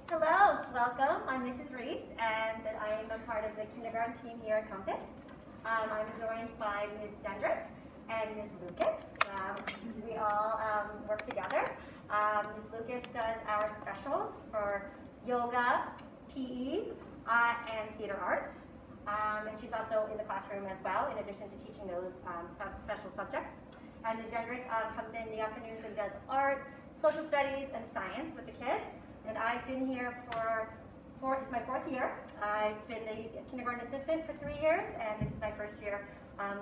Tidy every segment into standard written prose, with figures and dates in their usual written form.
Hello, welcome. I'm Mrs. Reese, and I am a part of the kindergarten team here at Compass. I'm joined by Ms. Dendrick and Ms. Lucas. We all work together. Ms. Lucas does our specials for yoga, PE, and theater arts. And she's also in the classroom as well, in addition to teaching those special subjects. And Ms. Dendrick comes in the afternoons and does art, social studies, and science with the kids. And I've been here this is my 4th year. I've been the kindergarten assistant for 3 years, and this is my 1st year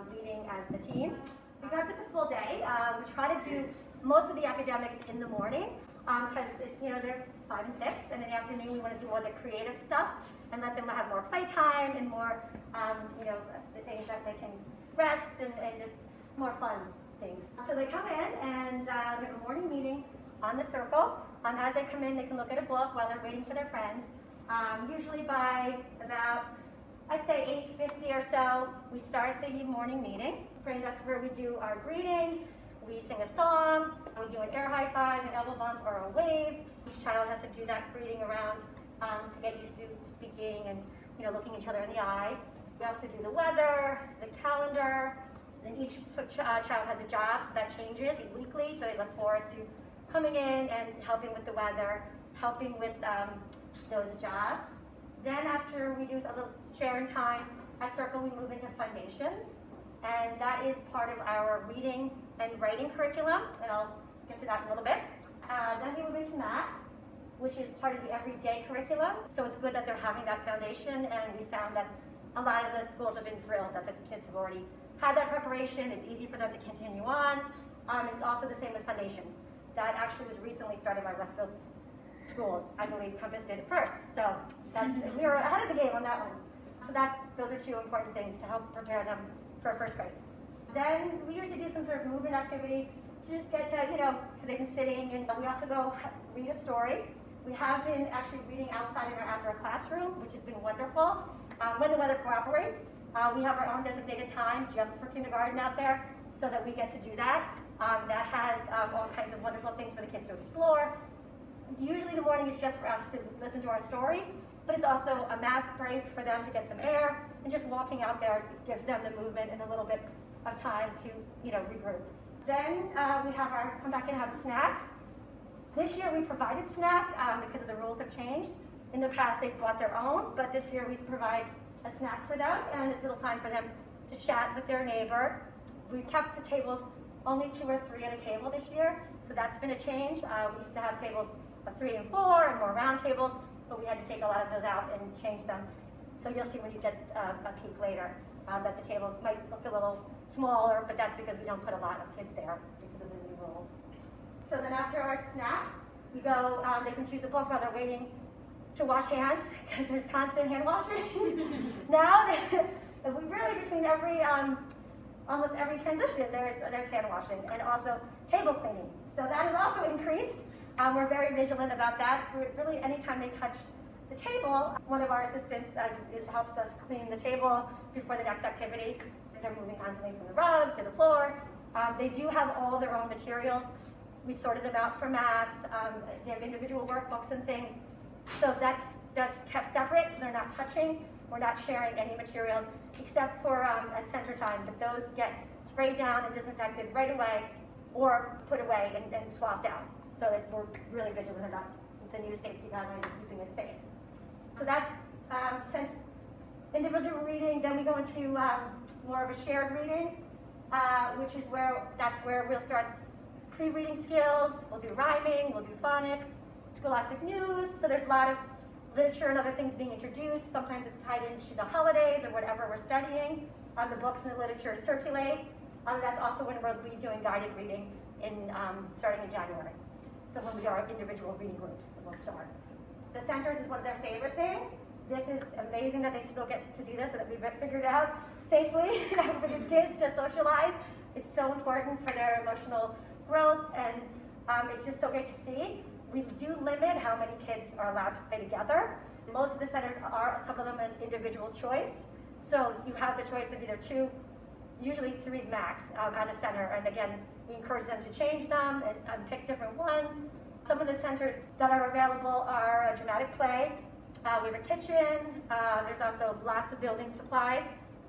leading as the team. Because it's a full day, we try to do most of the academics in the morning, because they're 5 and 6, and in the afternoon we want to do more of the creative stuff and let them have more playtime and more, the things that they can rest and just more fun things. So they come in and we have a morning meeting on the circle. As they come in, they can look at a book while they're waiting for their friends. Usually by about, I'd say 8:50 or so, we start the morning meeting. That's where we do our greeting, we sing a song, we do an air high five, an elbow bump, or a wave. Each child has to do that greeting around to get used to speaking and looking each other in the eye. We also do the weather, the calendar, and each child has a job, so that changes weekly, so they look forward to coming in and helping with the weather, helping with those jobs. Then after we do a little sharing time at Circle, we move into Fundations, and that is part of our reading and writing curriculum, and I'll get to that in a little bit. Then we move into Math, which is part of the everyday curriculum, so it's good that they're having that foundation, and we found that a lot of the schools have been thrilled that the kids have already had that preparation. It's easy for them to continue on. It's also the same with Fundations. That actually was recently started by Westfield Schools. I believe Compass did it first. So we were ahead of the game on that one. So those are 2 important things to help prepare them for 1st grade. Then we usually do some sort of movement activity to just get that, because they've been sitting, and we also go read a story. We have been actually reading outside in our outdoor classroom, which has been wonderful. When the weather cooperates, we have our own designated time just for kindergarten out there, so that we get to do that. That has all kinds of wonderful things for the kids to explore. Usually the morning is just for us to listen to our story, but it's also a mask break for them to get some air, and just walking out there gives them the movement and a little bit of time to regroup. Then we come back and have a snack. This year we provided snack because of the rules have changed. In the past they brought their own, but this year we provide a snack for them, and it's a little time for them to chat with their neighbor. We kept the tables only 2 or 3 at a table this year, so that's been a change. We used to have tables of 3 and 4 and more round tables, but we had to take a lot of those out and change them. So you'll see when you get a peek later that the tables might look a little smaller, but that's because we don't put a lot of kids there because of the new rules. So then after our snack, we go, they can choose a book while they're waiting to wash hands, because there's constant hand washing. Now, we really, between almost every transition, there's hand washing, and also table cleaning. So that has also increased. We're very vigilant about that. Really, anytime they touch the table, one of our assistants helps us clean the table before the next activity. They're moving constantly from the rug to the floor. They do have all their own materials. We sorted them out for math. They have individual workbooks and things. So that's kept separate, so they're not touching. We're not sharing any materials except for at center time, but those get sprayed down and disinfected right away, or put away and swapped out. So that we're really vigilant about the new safety guidelines and keeping it safe. So that's individual reading. Then we go into more of a shared reading, which is where we'll start pre-reading skills. We'll do rhyming, we'll do phonics, scholastic news. So there's a lot of literature and other things being introduced. Sometimes it's tied into the holidays or whatever we're studying. The books and the literature circulate. That's also when we'll be doing guided reading starting in January. So when we do our individual reading groups, we'll start. The centers is one of their favorite things. This is amazing that they still get to do this, and that we've figured out safely for these kids to socialize. It's so important for their emotional growth, and it's just so great to see. We do limit how many kids are allowed to play together. Most of the centers are, some of them, an individual choice. So you have the choice of either 2, usually 3 max at a center. And again, we encourage them to change them and pick different ones. Some of the centers that are available are a dramatic play. We have a kitchen. There's also lots of building supplies.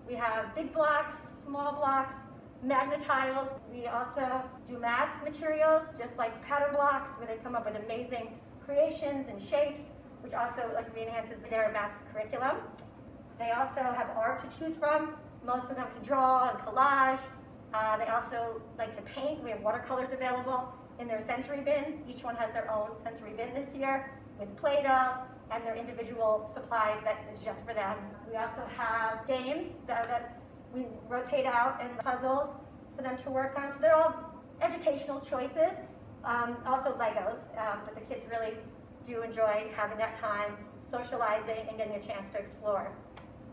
We have big blocks, small blocks, magnet tiles. We also do math materials, just like pattern blocks, where they come up with amazing creations and shapes, which also enhances their math curriculum. They also have art to choose from. Most of them can draw and collage. They also like to paint. We have watercolors available in their sensory bins. Each one has their own sensory bin this year with Play-Doh and their individual supplies that is just for them. We also have games that we rotate out and puzzles for them to work on. So they're all educational choices. Also Legos, but the kids really do enjoy having that time socializing and getting a chance to explore.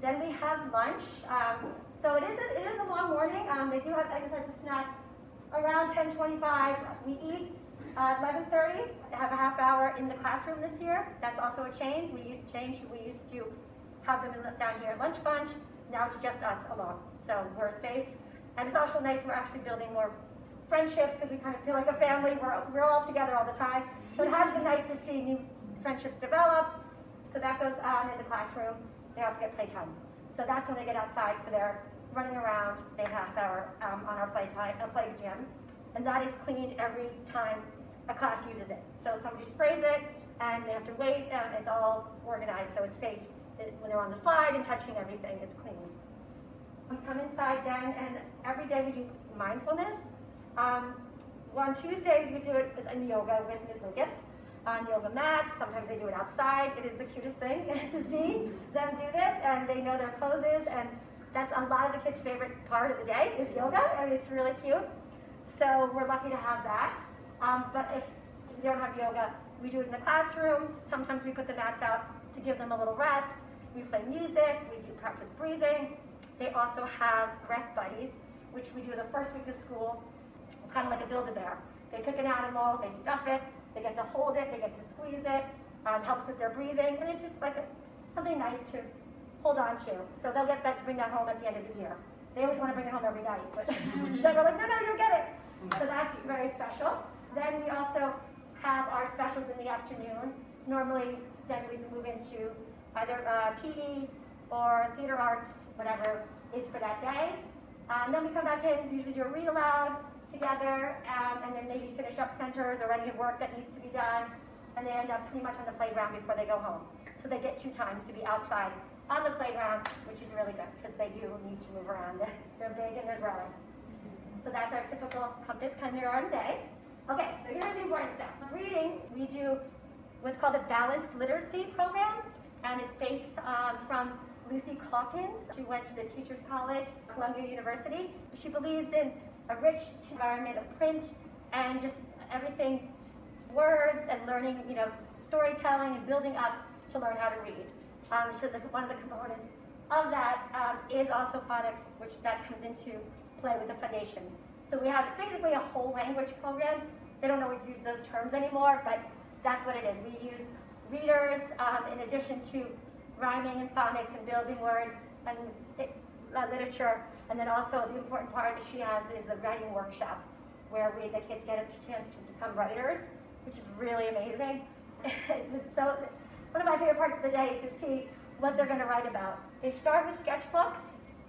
Then we have lunch. So it is a long morning. They do have, like I said, the snack around 10:25. We eat 11:30. They have a half hour in the classroom this year. That's also a change. We used to have them down here at lunch bunch. Now it's just us alone. So we're safe. And it's also nice, we're actually building more friendships because we kind of feel like a family. We're all together all the time. So it has been nice to see new friendships develop. So that goes on in the classroom. They also get playtime. So that's when they get outside for their running around. They have a half hour on our play gym. And that is cleaned every time a class uses it. So somebody sprays it and they have to wait, and it's all organized so it's safe. When they're on the slide and touching everything, it's clean. We come inside then, and every day we do mindfulness. On Tuesdays we do it in yoga with Ms. Lucas on yoga mats. Sometimes they do it outside. It is the cutest thing to see them do this, and they know their poses, and that's a lot of the kids' favorite part of the day is yoga, and it's really cute. So we're lucky to have that. But if they don't have yoga, we do it in the classroom. Sometimes we put the mats out to give them a little rest. We play music, we do practice breathing. They also have breath buddies, which we do the first week of school. It's kind of like a Build-A-Bear. They pick an animal, they stuff it, they get to hold it, they get to squeeze it, helps with their breathing, and it's just like something nice to hold on to. So they'll get that to bring that home at the end of the year. They always want to bring it home every night, but then we're like, no, you'll get it. So that's very special. Then we also have our specials in the afternoon. Normally, then we move into either PE or theater arts, whatever is for that day. Then we come back in, usually do a read aloud together, and then maybe finish up centers or any work that needs to be done, and they end up pretty much on the playground before they go home. So they get 2 times to be outside on the playground, which is really good because they do need to move around. They're big and they're growing. So that's our typical Compass kindergarten day. Okay, so here's the important stuff. Reading, we do what's called a balanced literacy program, and it's based from Lucy Calkins. She went to the Teachers College, Columbia University. She believes in a rich environment of print and just everything, words and learning, storytelling and building up to learn how to read. So one of the components of that is also phonics, which that comes into play with the foundations. So we have basically a whole language program. They don't always use those terms anymore, but that's what it is. We use readers in addition to rhyming and phonics and building words and literature. And then also the important part that she has is the writing workshop, where the kids get a chance to become writers, which is really amazing. So one of my favorite parts of the day is to see what they're going to write about. They start with sketchbooks,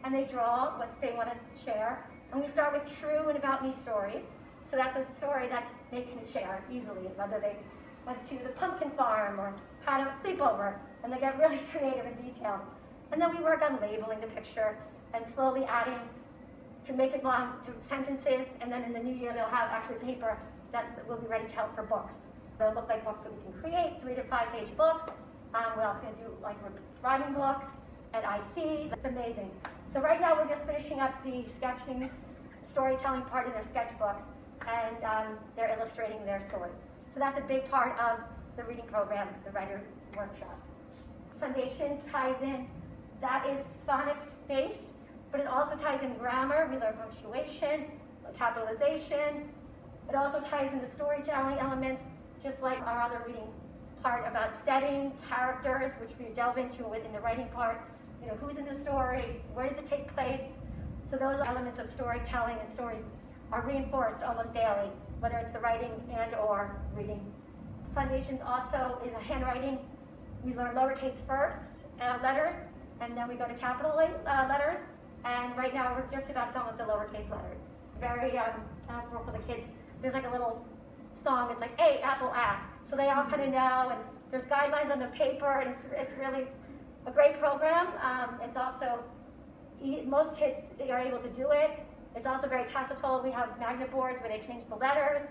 and they draw what they want to share. And we start with true and about me stories. So that's a story that they can share easily, whether they went to the pumpkin farm or had a sleepover, and they get really creative and detailed. And then we work on labeling the picture and slowly adding to make it long to sentences, and then in the new year they'll have actually paper that will be ready to help for books. They'll look like books that we can create, 3 to 5 page books. We're also going to do like rhyming books and IC. It's amazing. So right now we're just finishing up the sketching, storytelling part in their sketchbooks, and they're illustrating their stories. So that's a big part of the reading program, the writer workshop. Foundations ties in, that is phonics based, but it also ties in grammar. We learn punctuation, capitalization. It also ties in the storytelling elements, just like our other reading part about setting, characters, which we delve into within the writing part. Who's in the story, where does it take place? So those elements of storytelling and stories are reinforced almost daily, whether it's the writing and or reading Foundations also is a handwriting. We learn lowercase first letters, and then we go to capital letters. And right now we're just about done with the lowercase letters. Very helpful for the kids. There's like a little song. It's like A, apple, A. So they all kind of know, and there's guidelines on the paper, and it's really a great program. It's also, most kids are able to do it. It's also very tactile. We have magnet boards where they change the letters.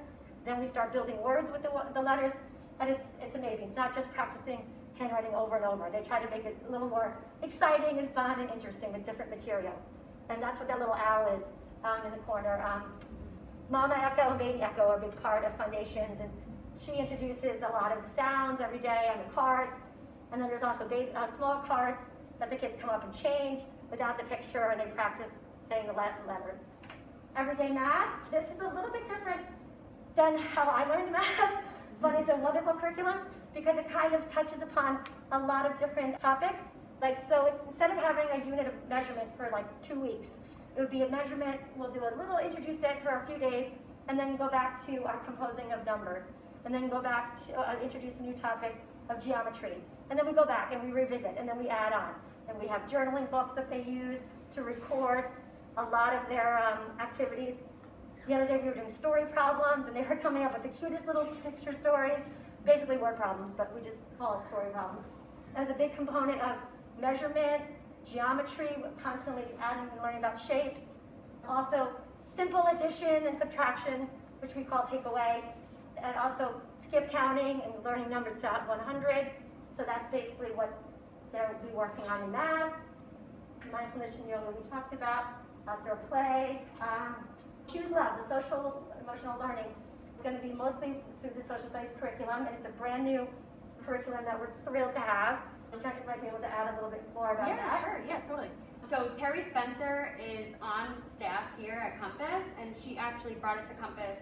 Then we start building words with the letters, and it's amazing. It's not just practicing handwriting over and over. They try to make it a little more exciting and fun and interesting with different materials. And that's what that little owl is in the corner. Mama Echo and Baby Echo are a big part of Foundations, and she introduces a lot of the sounds every day on the cards. And then there's also small cards that the kids come up and change without the picture, and they practice saying the letters. Everyday math, this is a little bit different than how I learned math, but it's a wonderful curriculum because it kind of touches upon a lot of different topics. So it's, instead of having a unit of measurement for like 2 weeks, it would be a measurement, we'll do a little introduce it for a few days, and then go back to our composing of numbers, and then go back to introduce a new topic of geometry. And then we go back and we revisit, and then we add on. And we have journaling books that they use to record a lot of their activities. The other day we were doing story problems, and they were coming up with the cutest little picture stories, basically word problems, but we just call it story problems. As a big component of measurement, geometry, constantly adding and learning about shapes. Also, simple addition and subtraction, which we call take away, and also skip counting and learning numbers to 100. So that's basically what they'll be working on in math. Mindfulness and yoga we talked about, outdoor play. Choose Love, the social emotional learning, is going to be mostly through the social studies curriculum, and it's a brand new curriculum that we're thrilled to have. Chandra might be able to add a little bit more about that. Yeah, sure. Yeah, totally. So Terry Spencer is on staff here at Compass, and she actually brought it to Compass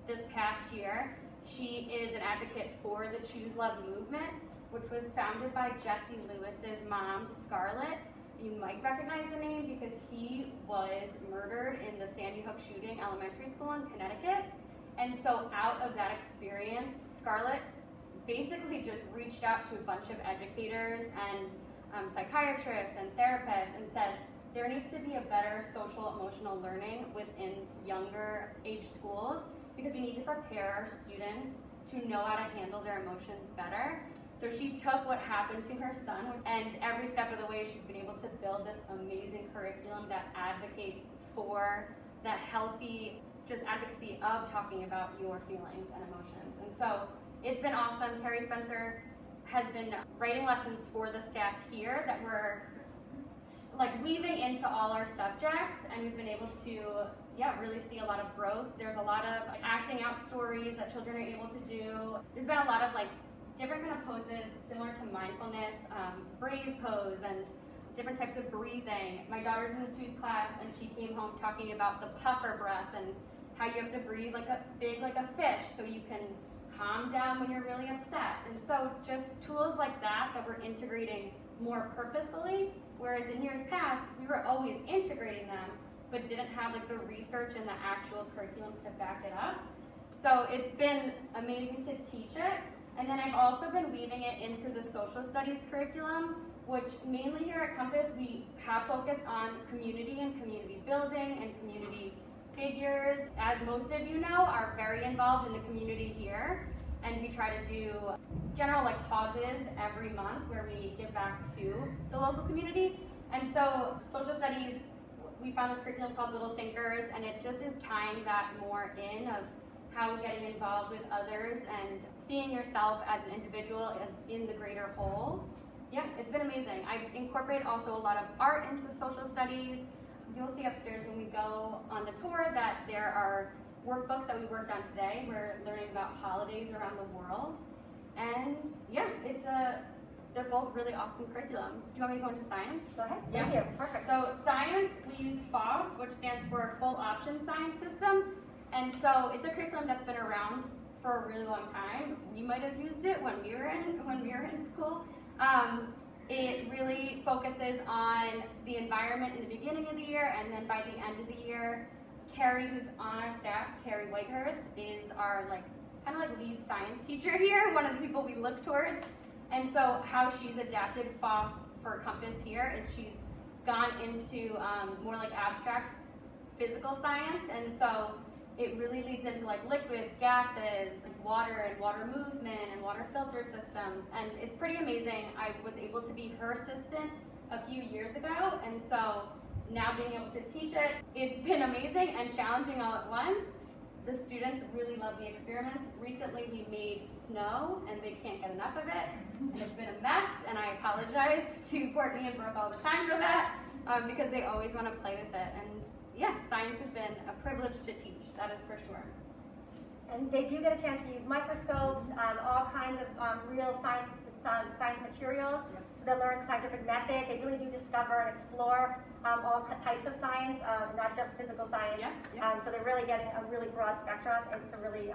this past year. She is an advocate for the Choose Love movement, which was founded by Jesse Lewis's mom, Scarlett. You might recognize the name because he was murdered in the Sandy Hook shooting elementary school in Connecticut. And so out of that experience, Scarlett basically just reached out to a bunch of educators and psychiatrists and therapists and said there needs to be a better social emotional learning within younger age schools because we need to prepare our students to know how to handle their emotions better. So she took what happened to her son, and every step of the way she's been able to build this amazing curriculum that advocates for that healthy just advocacy of talking about your feelings and emotions. And so it's been awesome. Terry Spencer has been writing lessons for the staff here that we're like weaving into all our subjects, and we've been able to really see a lot of growth. There's a lot of acting out stories that children are able to do. There's been a lot of different kind of poses similar to mindfulness, brave pose, and different types of breathing. My daughter's in the twos class, and she came home talking about the puffer breath and how you have to breathe like a fish so you can calm down when you're really upset. And so just tools like that we're integrating more purposefully, whereas in years past, we were always integrating them, but didn't have the research and the actual curriculum to back it up. So it's been amazing to teach it. And then I've also been weaving it into the social studies curriculum, which mainly here at Compass, we have focused on community and community building and community figures. As most of you know, are very involved in the community here. And we try to do general pauses every month where we give back to the local community. And so social studies, we found this curriculum called Little Thinkers, and it just is tying that more in of how getting involved with others and seeing yourself as an individual as in the greater whole. Yeah, it's been amazing. I incorporate also a lot of art into the social studies. You'll see upstairs when we go on the tour that there are workbooks that we worked on today. We're learning about holidays around the world. And yeah, they're both really awesome curriculums. Do you want me to go into science? Go ahead. Thank you. Perfect. So science, we use FOSS, which stands for Full Option Science System. And so it's a curriculum that's been around for a really long time. We might have used it when we were in school. It really focuses on the environment in the beginning of the year, and then by the end of the year, Carrie, who's on our staff, Carrie Whitehurst, is our kind of like lead science teacher here, one of the people we look towards. And so how she's adapted FOSS for Compass here is she's gone into more like abstract physical science, and so it really leads into like liquids, gases, water and water movement and water filter systems, and it's pretty amazing. I was able to be her assistant a few years ago, and so now being able to teach it, it's been amazing and challenging all at once. The students really love the experiments. Recently we made snow and they can't get enough of it. And it's been a mess, and I apologize to Courtney and Brooke all the time for that because they always want to play with it. And yeah, science has been a privilege to teach, that is for sure. And they do get a chance to use microscopes, all kinds of real science materials. Yep. So they learn scientific method. They really do discover and explore all types of science, not just physical science. Yeah, yeah. So they're really getting a really broad spectrum. It's a really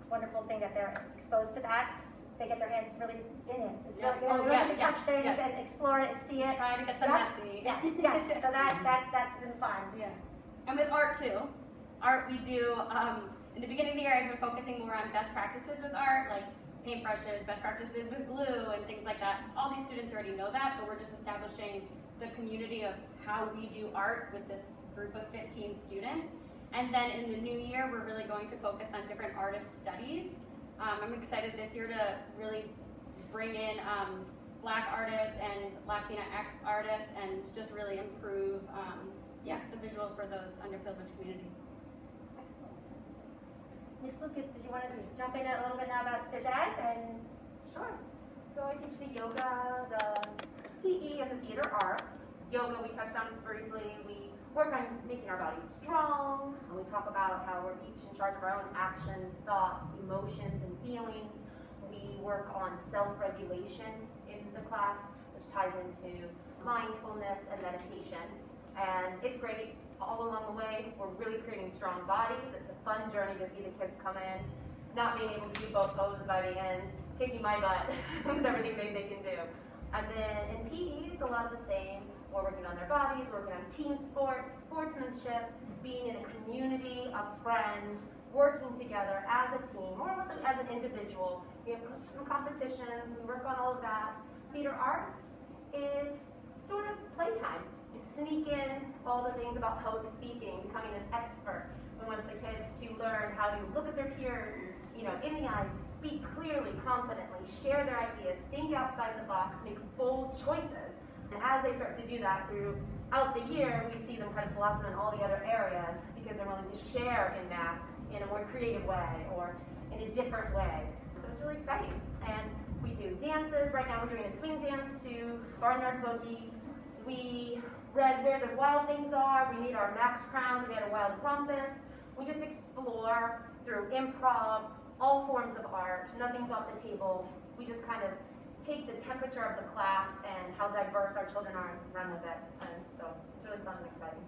wonderful thing that they're exposed to that. They get their hands really in it. It's Yeah. really, they really get to touch things yes. and explore it and see it. Try to get them Yep. messy. Yes, yes. So that's been fun. Yeah. And with art too. Art we do, in the beginning of the year I've been focusing more on best practices with art, like paintbrushes, best practices with glue and things like that. All these students already know that, but we're just establishing the community of how we do art with this group of 15 students. And then in the new year, we're really going to focus on different artist studies. I'm excited this year to really bring in Black artists and Latinx artists and just really improve the visual for those underprivileged communities. Excellent. Ms. Lucas, did you want to jump in a little bit now about phys ed? And Sure. So I teach the yoga, the PE, and the theater arts. Yoga we touched on briefly. We work on making our bodies strong, and we talk about how we're each in charge of our own actions, thoughts, emotions, and feelings. We work on self-regulation in the class, which ties into mindfulness and meditation. And it's great. All along the way, we're really creating strong bodies. It's a fun journey to see the kids come in, not being able to do both poses by the end, kicking my butt with everything they can do. And then in PE, it's a lot of the same. We're working on their bodies, we're working on team sports, sportsmanship, being in a community of friends, working together as a team, or also as an individual. We have some competitions, we work on all of that. Theater arts is sort of playtime. You sneak in all the things about public speaking, becoming an expert. We want the kids to learn how to look at their peers, in the eyes, speak clearly, confidently, share their ideas, think outside the box, make bold choices. And as they start to do that throughout the year, we see them kind of blossom in all the other areas because they're willing to share in math in a more creative way or in a different way. So it's really exciting. And we do dances. Right now we're doing a swing dance to Barnyard Boogie. We read Where the Wild Things Are. We made our Max crowns. We had a wild rumpus. We just explore through improv, all forms of art. Nothing's off the table. We just kind of take the temperature of the class and how diverse our children are and run with it. And so it's really fun and exciting.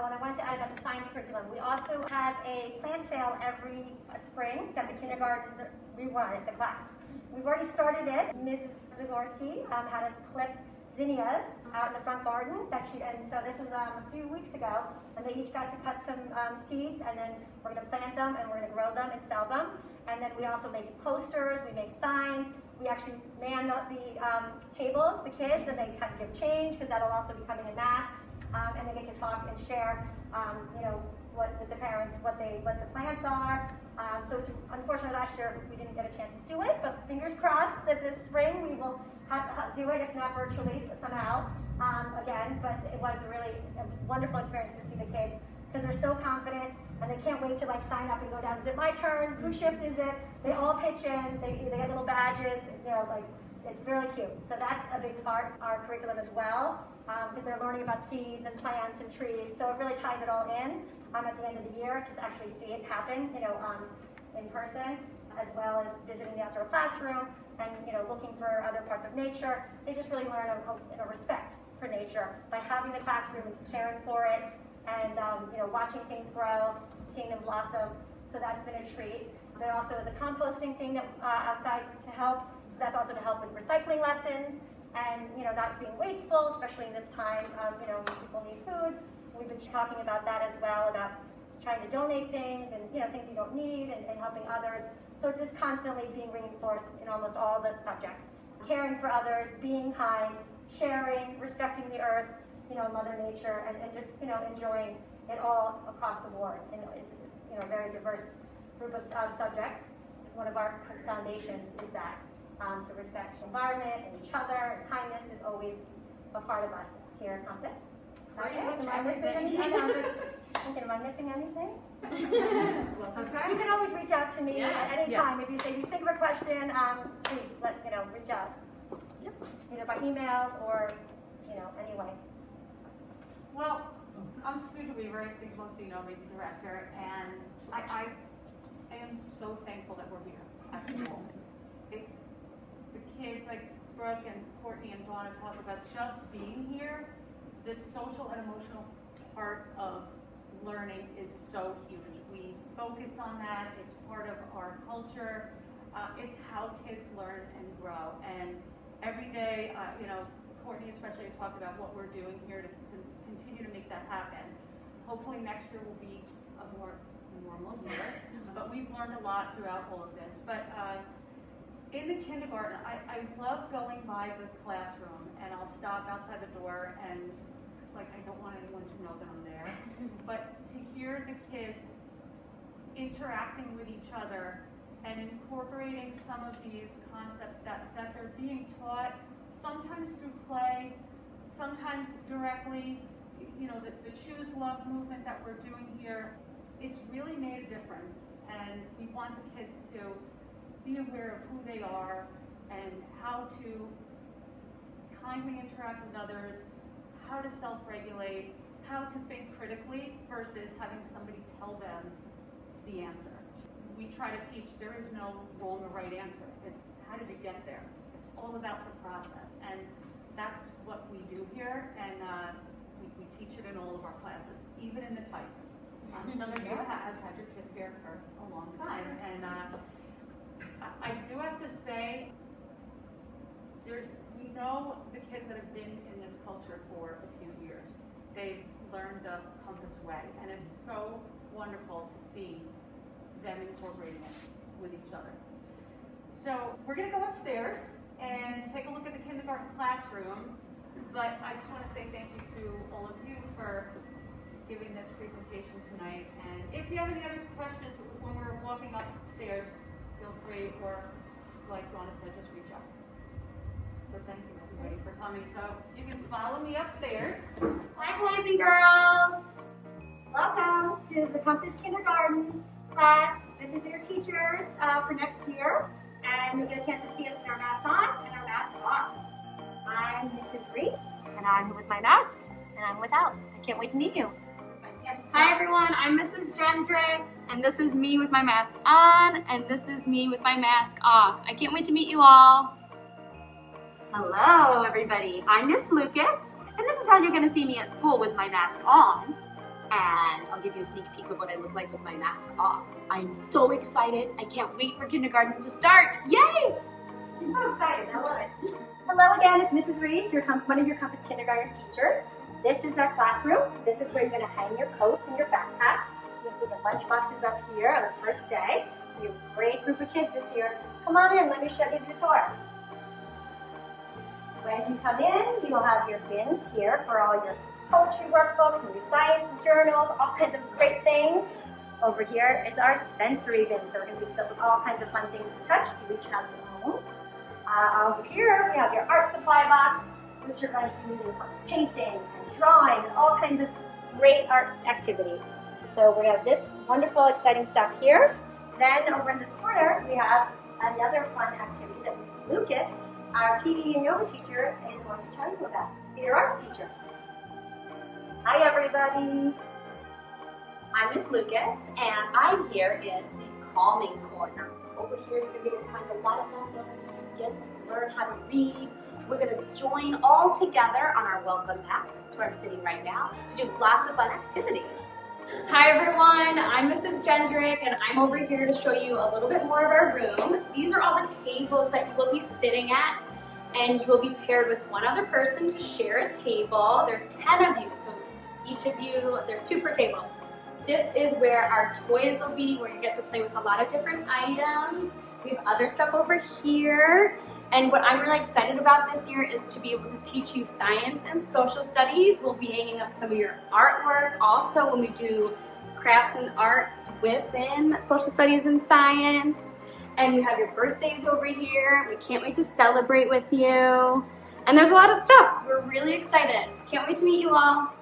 and I wanted to add about the science curriculum. We also have a plant sale every spring that the kindergartens rerun at the class. We've already started it. Mrs. Zagorski had us clip zinnias out in the front garden and so this was a few weeks ago, and they each got to cut some seeds, and then we're going to plant them and we're going to grow them and sell them. And then we also make posters, we make signs, we actually man the tables, the kids, and they kind of give change because that'll also be coming in math, and they get to talk and share, what with the parents, what the plans are. So it's, unfortunately last year we didn't get a chance to do it, but fingers crossed that this spring we will do it, if not virtually, but somehow again. But it was really a wonderful experience to see the kids because they're so confident and they can't wait to sign up and go down. Is it my turn? Whose shift is it? They all pitch in. They get little badges. It's really cute. So that's a big part of our curriculum as well, because they're learning about seeds and plants and trees. So it really ties it all in at the end of the year to actually see it happen, in person, as well as visiting the outdoor classroom and looking for other parts of nature. They just really learn a respect for nature by having the classroom and caring for it, and watching things grow, seeing them blossom. So that's been a treat. There also is a composting thing that outside to help. So that's also to help with recycling lessons and not being wasteful, especially in this time. When people need food. We've been talking about that as well, about trying to donate things and things you don't need and helping others. So it's just constantly being reinforced in almost all the subjects. Caring for others, being kind, sharing, respecting the earth, Mother Nature, and just, enjoying it all across the board. And it's, a very diverse group of subjects. One of our foundations is that, to respect the environment and each other. Kindness is always a part of us here at Compass. Pretty Okay, much am I missing everything. anything? Am I missing anything? Okay. You can always reach out to me Yeah. at any time. If you think of a question, please reach out. Yep. Either by email or, anyway. Well, I'm Sue Weaver, I think most of you know me, the director, and I am so thankful that we're here at school. It's the kids like Brooke and Courtney and Donna talk about just being here. The social and emotional part of learning is so huge. We focus on that, it's part of our culture. It's how kids learn and grow. And every day, Courtney especially talked about what we're doing here to continue to make that happen. Hopefully next year will be a more normal year, but we've learned a lot throughout all of this. But in the kindergarten, I love going by the classroom, and I'll stop outside the door and I don't want anyone to know that I'm there. But to hear the kids interacting with each other and incorporating some of these concepts that they're being taught, sometimes through play, sometimes directly, the Choose Love movement that we're doing here, it's really made a difference. And we want the kids to be aware of who they are and how to kindly interact with others, how to self-regulate, how to think critically versus having somebody tell them the answer. We try to teach there is no wrong or right answer. It's how did you get there? It's all about the process, and that's what we do here, and we teach it in all of our classes, even in the types. Some of you have had your kids here for a long time, and I do have to say, we know the kids that have been in this culture for a few years. They've learned the Compass way, and it's so wonderful to see them incorporating it with each other. So we're going to go upstairs and take a look at the kindergarten classroom, but I just want to say thank you to all of you for giving this presentation tonight. And if you have any other questions when we're walking upstairs, feel free, or like Donna said, just reach out. So thank you everybody for coming. So you can follow me upstairs. Hi, boys and girls. Welcome to the Compass Kindergarten class. This is your teachers for next year, and you'll get a chance to see us with our masks on and our masks off. I'm Mrs. Reese, and I'm with my mask, and I'm without. I can't wait to meet you. Hi everyone, I'm Mrs. Gendrick, and this is me with my mask on, and this is me with my mask off. I can't wait to meet you all. Hello everybody, I'm Miss Lucas, and this is how you're going to see me at school with my mask on. And I'll give you a sneak peek of what I look like with my mask off. I'm so excited, I can't wait for kindergarten to start, yay! I'm so excited, I love it. Hello again, it's Mrs. Reese, one of your Compass Kindergarten teachers. This is our classroom. This is where you're going to hang your coats and your backpacks. You can keep your lunch boxes up here on the first day. You're a great group of kids this year. Come on in, let me show you the tour. When you come in, you'll have your bins here for all your poetry workbooks and your science journals, all kinds of great things. Over here is our sensory bin, so we're going to be filled with all kinds of fun things to touch. You each have your own. Over here, we have your art supply box, which you're going to be using for painting and drawing and all kinds of great art activities. So we have this wonderful, exciting stuff here. Then over in this corner, we have another fun activity that Miss Lucas, our PE and yoga teacher, is going to tell you about. Theater arts teacher. Hi, everybody. I'm Miss Lucas, and I'm here in the calming corner. Over here, you're going to be able to find a lot of fun books as we begin to learn how to read. We're going to join all together on our welcome mat. That's where I'm sitting right now to do lots of fun activities. Hi everyone, I'm Mrs. Gendrick, and I'm over here to show you a little bit more of our room. These are all the tables that you will be sitting at, and you will be paired with one other person to share a table. There's 10 of you, so each of you, there's 2 per table. This is where our toys will be, where you get to play with a lot of different items. We have other stuff over here. And what I'm really excited about this year is to be able to teach you science and social studies. We'll be hanging up some of your artwork also when we do crafts and arts within social studies and science. And you have your birthdays over here. We can't wait to celebrate with you. And there's a lot of stuff. We're really excited. Can't wait to meet you all.